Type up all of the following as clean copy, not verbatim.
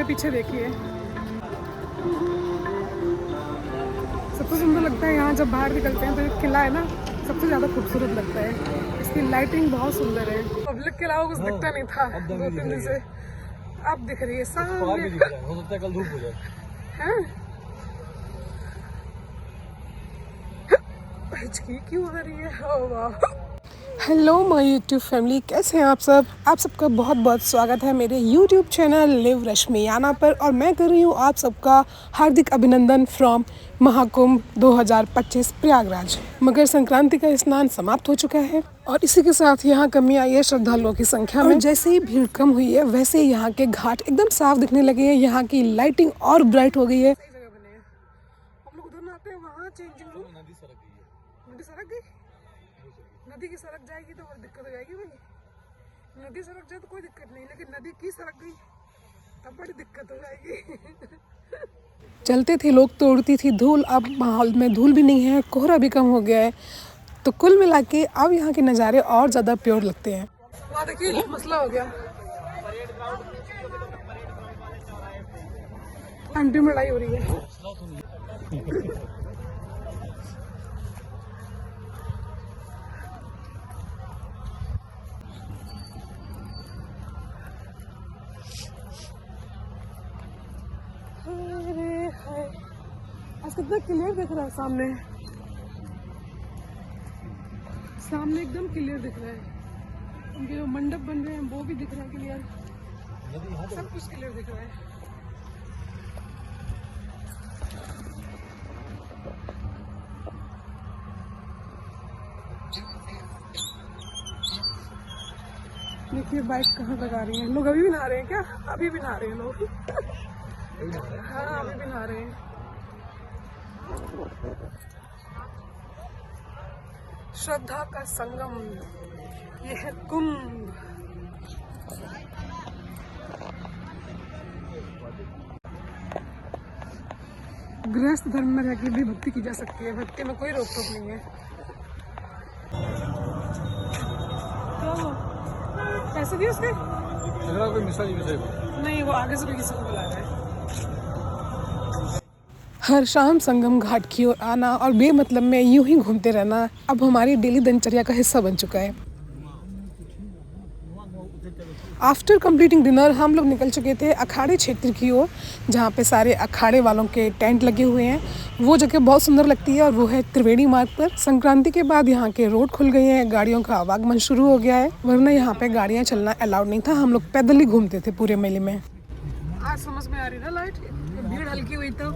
पीछे देखिए। सबसे सुंदर लगता है यहाँ जब बाहर निकलते हैं तो ये किला है ना, सबसे ज़्यादा खूबसूरत लगता है। इसकी लाइटिंग बहुत सुंदर है। पब्लिक के अलावा कुछ दिखता नहीं था 2-3 दिन से, अब दिख रही है सामने। हो सकता है कल धूप हो जाए। हिचकी क्यों हो रही है? ओह वाह। हेलो माय यूट्यूब फैमिली, कैसे हैं आप सब? आप सबका बहुत बहुत स्वागत है मेरे यूट्यूब चैनल लिव रश्मियाना पर, और मैं कर रही हूँ आप सबका हार्दिक अभिनंदन फ्रॉम महाकुंभ 2025 प्रयागराज। मकर संक्रांति का स्नान समाप्त हो चुका है और इसी के साथ यहाँ कमी आई है श्रद्धालुओं की संख्या में। जैसे ही भीड़ कम हुई है वैसे ही यहाँ के घाट एकदम साफ दिखने लगे हैं। यहाँ की लाइटिंग और ब्राइट हो गई है। हम लोग उधर आते हैं, वहाँ चेंजिंग रूम। नदी सड़क गई, नदी की सड़क जाएगी तो और दिक्कत हो जाएगी भाई। नदी सड़क जाए तो कोई दिक्कत नहीं, लेकिन नदी की सड़क गई तब बड़ी दिक्कत हो जाएगी। चलते थे लोग तो उड़ती थी धूल, अब माहौल में धूल भी नहीं है, कोहरा भी कम हो गया है। तो कुल मिला के अब यहाँ के नज़ारे और ज़्यादा प्योर लगते हैं। वहाँ देखिए मसला हो गया, आंटी में लड़ाई हो रही है। आज कितना क्लियर दिख रहा है, सामने एकदम क्लियर दिख रहा है। उनके जो मंडप बन रहे हैं वो भी दिख रहा है क्लियर, सब कुछ क्लियर दिख रहा है। देखिए बाइक कहाँ लगा रही हैं लोग। अभी भी नहा रहे हैं क्या? अभी भी नहा रहे हैं लोग। हाँ अभी भी नहा रहे हैं। श्रद्धा का संगम, ये है कुंभ। गृहस्थ धर्म में रहकर भी भक्ति की जा सकती है, भक्ति में कोई रोक टोक नहीं है। क्या हुआ? पैसे दिए उसके? कोई मिसाल नहीं, वो आगे से भी किसी को बुला रहा है। हर शाम संगम घाट की ओर आना और बेमतलब में यूं ही घूमते रहना अब हमारी डेली दिनचर्या का हिस्सा बन चुका है। आफ्टर कंप्लीटिंग डिनर हम लोग निकल चुके थे अखाड़े क्षेत्र की ओर, जहाँ पे सारे अखाड़े वालों के टेंट लगे हुए हैं। वो जगह बहुत सुंदर लगती है और वो है त्रिवेणी मार्ग पर। संक्रांति के बाद यहाँ के रोड खुल गए हैं, गाड़ियों का आवागमन शुरू हो गया है, वरना यहाँ पे गाड़ियाँ चलना अलाउड नहीं था। हम लोग पैदल ही घूमते थे पूरे मेले में। आज समझ में आ रही ना लाइट, भीड़ हल्की हुई तो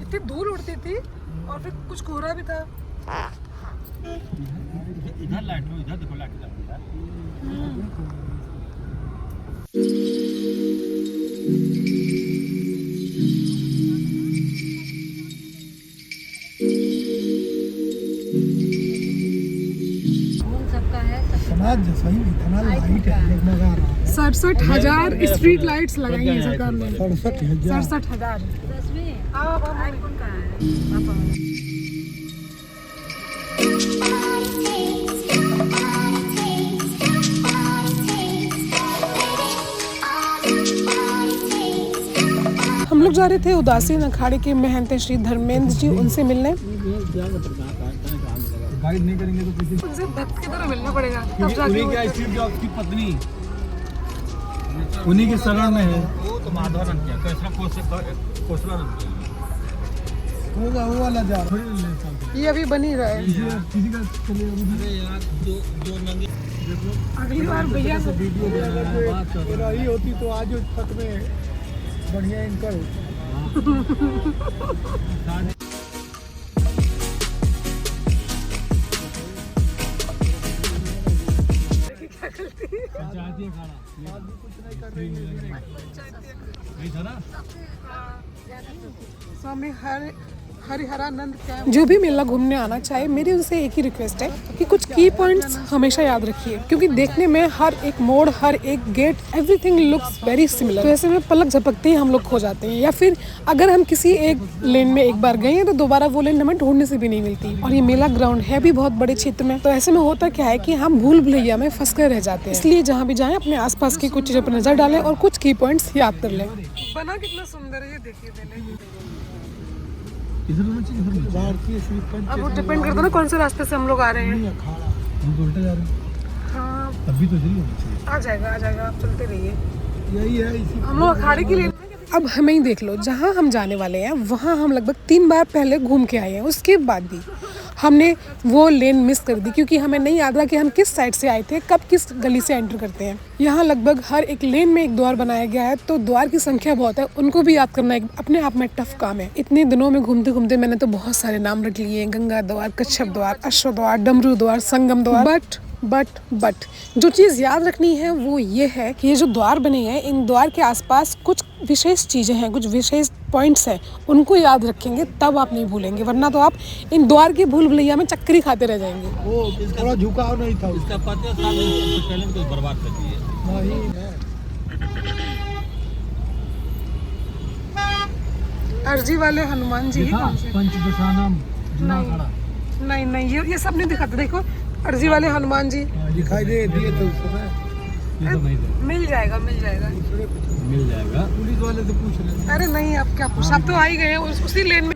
इतनी दूर उड़ती थी और फिर कुछ कोहरा भी था। इधर लाइट लो, इधर देखो लाइट है। समाज सही इतना लाइट है, 67,000 स्ट्रीट लाइट्स लगाई है सरकार ने। 67,000। हम लोग जा रहे थे उदासीन अखाड़े के महंत श्री धर्मेंद्र जी, उनसे मिलने। गाइड नहीं करेंगे तो किसी उनसे भक्त की तरह मिलना पड़ेगा तब उन्हीं जाके। क्या स्टीव जॉब्स की पत्नी उन्हीं के शरण में है। वो तो माधव रंग किया, कैसा कोसला रंग किया होगा वो वाला जा। ये अभी बन ही रहा है। किसी का चले अरे यार जो नंगे देखो अगली बार भैया से वीडियो रही होती तो आज उस छत में बढ़िया इनकर स्वामी हरिहरानंद क्या है? जो भी मेला घूमने आना चाहे, मेरी उनसे एक ही रिक्वेस्ट है कि कुछ की पॉइंट्स हमेशा याद रखिए, क्योंकि देखने में हर एक मोड़, हर एक gate, everything looks very similar. तो ऐसे में पलक झपकते ही हम लोग खो जाते हैं, या फिर अगर हम किसी एक लेन में एक बार गए हैं तो दोबारा वो लेन हमें ढूंढने से भी नहीं मिलती। और ये मेला ग्राउंड है भी बहुत बड़े क्षेत्र में, तो ऐसे में होता क्या है कि हम भूल भुलैया में फंस कर रह जाते हैं। इसलिए जहाँ भी जाएं अपने आसपास की कुछ चीजों पर नजर डालें और कुछ की पॉइंट्स याद कर लें। बना कितना सुंदर है, ये देखिए मैंने। भारतीय श्री पंच अब वो डिपेंड करता है ना कौन से रास्ते से हम लोग आ रहे हैं। अखाड़ा हम तो उल्टे जा रहे हैं। हाँ अभी तो जल्दी होना चाहिए। आ जाएगा, आप चलते रहिए। यही है, इसी हम लोग अखाड़े की लेन। अब हमें ही देख लो, जहाँ हम जाने वाले हैं वहाँ हम लगभग 3 बार पहले घूम के आए हैं। उसके बाद भी हमने वो लेन मिस कर दी, क्योंकि हमें नहीं याद रहा कि हम किस साइड से आए थे, कब किस गली से एंटर करते हैं। यहाँ लगभग हर एक लेन में एक द्वार बनाया गया है, तो द्वार की संख्या बहुत है, उनको भी याद करना एक अपने आप में टफ काम है। इतने दिनों में घूमते घूमते मैंने तो बहुत सारे नाम रख लिए हैं, गंगा द्वार, कच्छप द्वार, अश्व द्वार, डमरू द्वार, संगम द्वार। बट जो चीज़ याद रखनी है वो ये है कि ये जो द्वार बने हैं, इन द्वार के आसपास कुछ विशेष चीज़ें हैं, कुछ विशेष पॉइंट्स हैं, उनको याद रखेंगे तब आप नहीं भूलेंगे, वरना तो आप इन द्वार के भूल भुलैया में चक्करी खाते रह जाएंगे। वो थोड़ा झुकाव नहीं था इसका पता साल पहले तो बर्बाद कर दिए। वही है। अर्जी वाले हनुमान जी ही कौन से? पंचदशानम नहीं ये सब नहीं दिखाते। देखो अर्जी वाले हनुमान जी दिखाई दे दिए थे उस समय। ये तो नहीं था। मिल जाएगा। मिल जाएगा। पुलिस वाले से पूछ रहे। अरे नहीं, आप क्या पूछ, आप तो आ ही गए हैं उसी लेन में।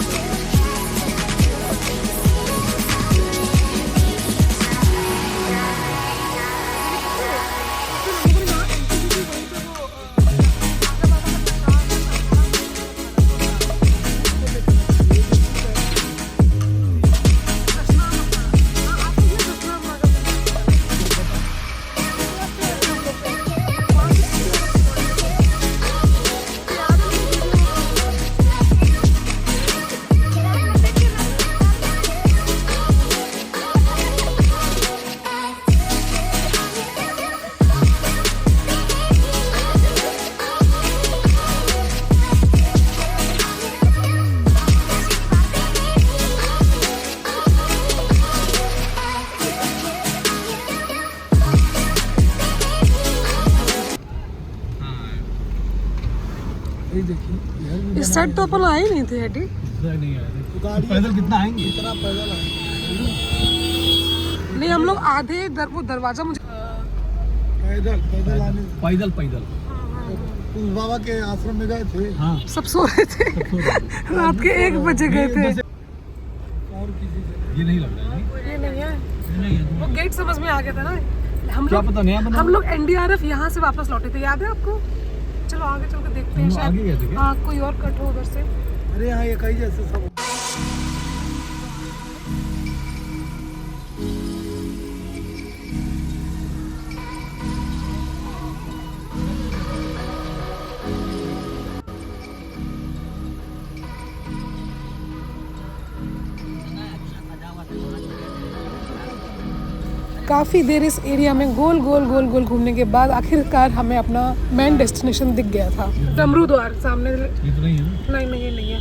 देखिए इस साइड तो अपन आए ही नहीं थे हटी। नहीं आया तो गाड़ी पैदल कितना आएंगे? इतना पैदल नहीं, हम लोग आधे वो दरवाजा मुझे पैदल आने पैदल उस बाबा के आश्रम में गए थे। हाँ सब सो रहे थे, रात के 1 बजे गए थे। और किसी से ये नहीं लग रहा है। ये नहीं है, ये नहीं है। वो गेट समझ में आ गया था ना। क्या पता नया बना? हम लोग NDRF यहाँ से वापस लौटे थे, याद है आपको? चलो आगे चल के देखते हैं, आगे गए थे शायद क्या? हाँ कोई और कट हो उधर से। अरे यहाँ ये कई जैसे सब काफ़ी देर इस एरिया में गोल गोल घूमने के बाद आखिरकार हमें अपना मेन डेस्टिनेशन दिख गया था, डमरू द्वार सामने। ये तो नहीं है। नहीं ये नहीं है।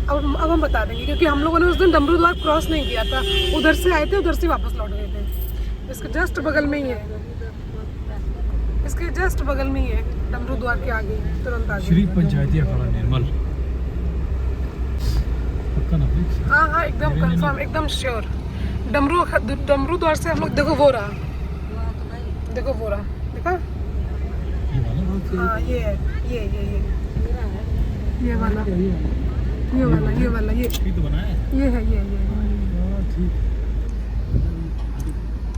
अब हम बता देंगे, क्योंकि हम लोगों ने उस दिन डमरू द्वार क्रॉस नहीं किया था, उधर से आए थे, उधर से वापस लौट गए थे। इसके जस्ट बगल में ही है, इसके जस्ट बगल में ही है, डमरू द्वार के आगे, तुरंत आगे। श्री पंचायती अखाड़ा निर्मल। पक्का ना फिक्स? हाँ एकदम कंफर्म, एकदम श्योर। डमरू द्वार से हम लोग, देखो वो रहा, देखा ये वाला हाँ ये है, ये वाला ये तो बनाया है। ये है ठीक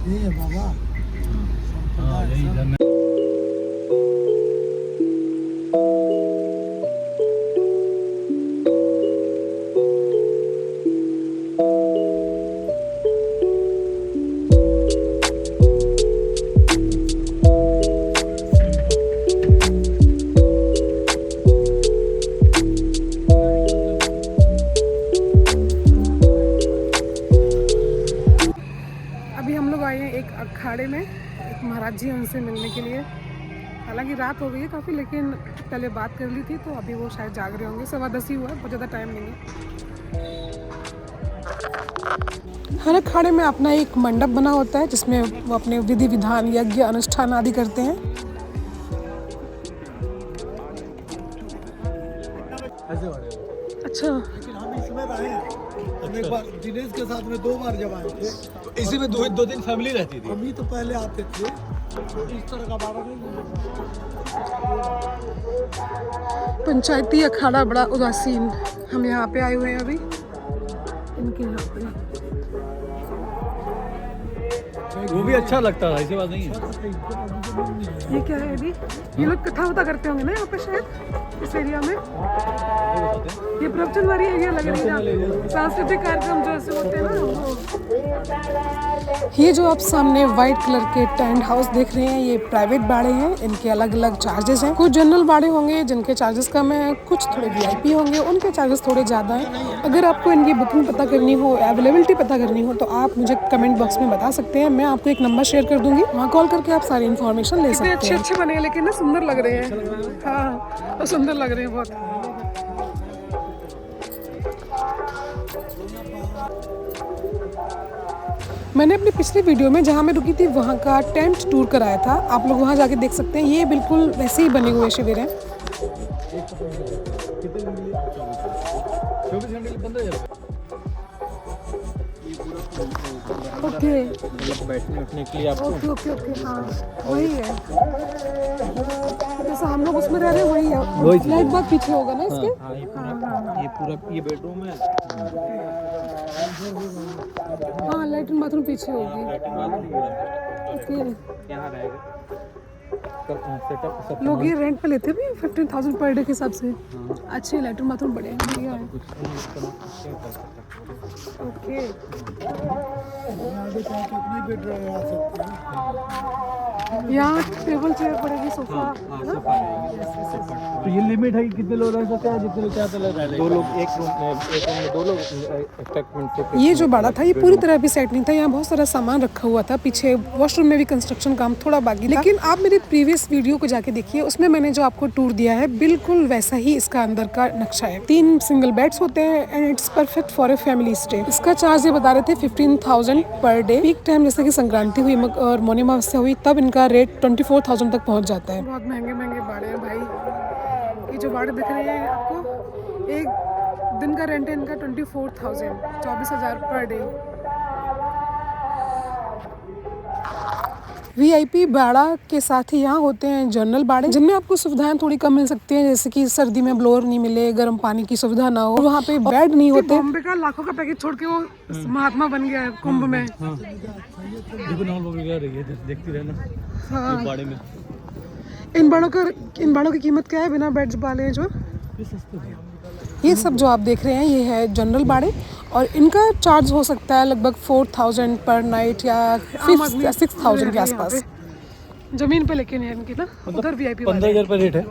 ये है बाबा। हाँ यही इधर अखाड़े में एक महाराज जी उनसे मिलने के लिए। हालांकि रात हो गई है काफ़ी, लेकिन पहले बात कर ली थी, तो अभी वो शायद जाग रहे होंगे। 10:15 ही हुआ है, बहुत ज़्यादा टाइम नहीं है। हर अखाड़े में अपना एक मंडप बना होता है जिसमें वो अपने विधि विधान यज्ञ अनुष्ठान आदि करते हैं। अच्छा, लेकिन हम इसमें रहे हैं। हम एक बार दिनेश के साथ में 2 बार जब आए थे। तो इसी में दो दिन फैमिली रहती थी। हम ही तो पहले आते थे, तो इस तरह का बाड़ा नहीं मिला। पंचायती अखाड़ा बड़ा उदासीन। हम यहाँ पे आए हुए हैं अभी इनके यहाँ पे। वो भी अच्छा लगता था, ऐसी बात नहीं है। ये क्या है अभी? ये लोग कथा वथा करते होंगे ना यहाँ पे शायद इस एरिया में। ये प्रवचन वाली एरिया लग रही है ना, सांस्कृतिक कार्यक्रम जो ऐसे होते हैं ना वो। ये जो आप सामने व्हाइट कलर के टेंट हाउस देख रहे हैं, ये प्राइवेट बाड़े हैं। इनके अलग अलग चार्जेस हैं। कुछ जनरल बाड़े होंगे जिनके चार्जेस कम है, कुछ थोड़े वीआईपी होंगे उनके चार्जेस थोड़े ज़्यादा हैं। अगर आपको इनकी बुकिंग पता करनी हो, अवेलेबिलिटी पता करनी हो, तो आप मुझे कमेंट बॉक्स में बता सकते हैं। मैं आपको एक नंबर शेयर कर दूंगी, वहाँ कॉल करके आप सारी इन्फॉर्मेशन ले सकते हैं। अच्छे अच्छे बने लेकिन ना सुंदर लग रहे हैं। हाँ, तो सुंदर लग रहे हैं बहुत। मैंने अपनी पिछली वीडियो में जहाँ मैं रुकी थी वहाँ का टेंट टूर कराया था, आप लोग वहाँ जाके देख सकते हैं। ये बिल्कुल वैसे ही बने हुए शिविर हैं। 24 घंटे 15,000। ओके बैठने उठने के लिए आपको। ओके ओके ओके, हाँ वही है। जैसा हम लोग उसमें रह रहे हैं वही है। लाइट बहुत पीछे होगा ना इसके। ये बेडरूम है। हाँ, लैट्रिन बाथरूम पीछे होगी। ओके, यहाँ रहेगा सेटअप। लोग ये रेंट पे लेते भी 15,000 पर डे के हिसाब से। अच्छे लैट्रिन बाथरूम बड़े हैं, बढ़िया है। ओके, कितनी बेड आ सकते हैं। यहाँ टेबल चेयर पड़ेगी, सोफा। तो ये लिमिट है कि कितने लोग रह सकते हैं, जितने लोग चाहते रह सकते हैं। 2 लोग एक रूम में 2 लोग एक्सपेक्टमेंट। ये जो बाड़ा था ये पूरी तरह अभी सेट नहीं था। यहाँ बहुत सारा सामान रखा हुआ था। पीछे वॉशरूम में भी कंस्ट्रक्शन काम थोड़ा बाकी था। लेकिन आप मेरी प्रीवियस वीडियो को जाके देखिए, उसमें मैंने जो आपको टूर दिया है बिल्कुल वैसा ही इसका अंदर का नक्शा है। 3 सिंगल बेड्स होते हैं and it's perfect for a family stay. इसका चार्ज ये बता रहे थे 15,000 पर डे। पीक टाइम जैसे कि संक्रांति हुई और मौनी अमावस्या हुई तब इनका रेट 24,000 तक पहुँच जाता है। बहुत महंगे महंगे बाड़े हैं भाई। ये जो बाड़े दिख रहे हैं आपको, एक दिन का रेंट है इनका 24,000, 24,000 पर डे। वीआईपी बाड़ा के साथ ही यहाँ होते हैं जनरल बाड़े, जिनमें आपको सुविधाएं थोड़ी कम मिल सकती हैं, जैसे कि सर्दी में ब्लोअर नहीं मिले, गर्म पानी की सुविधा ना हो, वहाँ पे बेड नहीं होते। बॉम्बे का लाखों का पैकेज छोड़ के वो महात्मा बन गया है कुंभ में। देखती रहना। हाँ, बाड़े में इन बाड़ों की कीमत क्या है बिना बेड्स वाले हैं जो? ये सब जो आप देख रहे हैं ये है जनरल बाड़े और इनका चार्ज हो सकता है लगभग 4,000 पर नाइट या 6,000 के आसपास। जमीन पे लेकिन है इनकी ना, उधर वीआईपी 15,000 पर रेट है।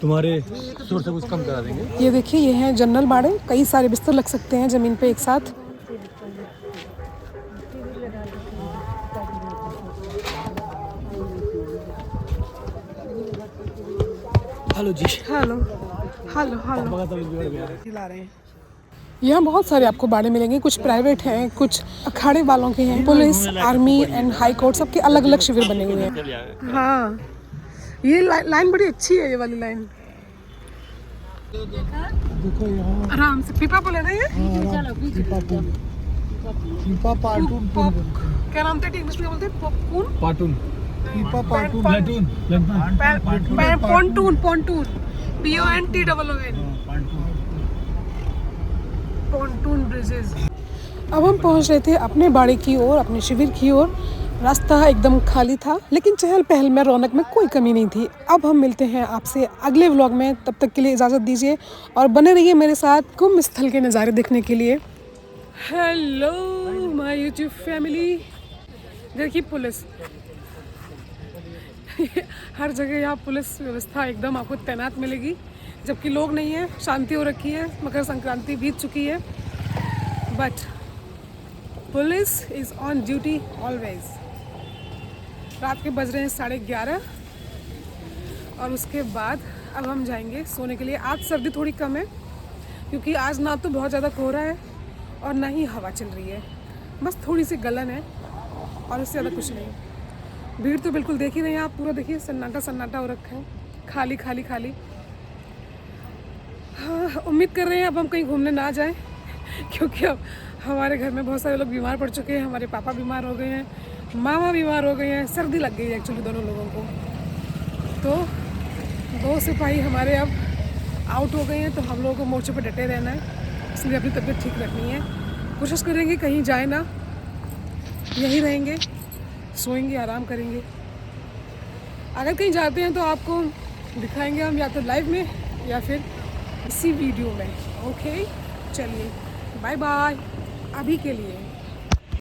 तुम्हारे शोर से कुछ कम करा देंगे। ये देखिए, ये है जनरल बाड़े। कई सारे बिस्तर लग सकते हैं जमीन पे एक साथ। हेलो जी। हेलो हेलो हेलो, खिला रहे हैं। यहाँ बहुत सारे आपको बाड़े मिलेंगे, कुछ प्राइवेट हैं, कुछ अखाड़े वालों के हैं। Police, army and high court सबके अलग अलग शिविर बने हुए हैं। हाँ, ये लाइन बड़ी अच्छी है, ये वाली लाइन। देखो यहाँ आराम से पीपा बोले ना ये। पीपा पार्टून। क्या नाम था इंग्लिश में बोलते हैं? पॉपकॉर्न, पार्टून, पीपा पार्टून, platoon, pontoon, pontoon, PONTOON, pontoon bridges. अब हम पहुंच रहे थे अपने बाड़े की ओर, अपने शिविर की ओर। रास्ता एकदम खाली था, लेकिन चहल पहल में, रौनक में कोई कमी नहीं थी। अब हम मिलते हैं आपसे अगले व्लॉग में, तब तक के लिए इजाज़त दीजिए और बने रहिए मेरे साथ कुंभ स्थल के नज़ारे देखने के लिए। Hello my YouTube family. देखिए पुलिस हर जगह यहाँ पुलिस व्यवस्था एकदम आपको तैनात मिलेगी, जबकि लोग नहीं है, शांति हो रखी है, मकर संक्रांति बीत चुकी है, but police is on duty always. रात के बज रहे हैं 11:30 और उसके बाद अब हम जाएंगे सोने के लिए। आज सर्दी थोड़ी कम है क्योंकि आज ना तो बहुत ज़्यादा कोहरा है और ना ही हवा चल रही है, बस थोड़ी सी गलन है और उससे ज़्यादा कुछ नहीं। भीड़ तो बिल्कुल देख ही रहे हैं आप, पूरा देखिए सन्नाटा सन्नाटा हो रखा है, खाली खाली खाली। हाँ, उम्मीद कर रहे हैं अब हम कहीं घूमने ना जाएं, क्योंकि अब हमारे घर में बहुत सारे लोग बीमार पड़ चुके हैं। हमारे पापा बीमार हो गए हैं, मामा बीमार हो गए हैं, सर्दी लग गई है एक्चुअली दोनों लोगों को। तो 2 सिपाही हमारे अब आउट हो गए हैं, तो हम लोगों को मोर्चे पर डटे रहना है, इसलिए अपनी तबीयत ठीक रखनी है। कोशिश करेंगे कहीं जाए ना, यहीं रहेंगे, सोएंगे, आराम करेंगे। अगर कहीं जाते हैं तो आपको दिखाएंगे हम, या तो लाइव में या फिर इसी वीडियो में। ओके, चलिए बाय बाय अभी के लिए।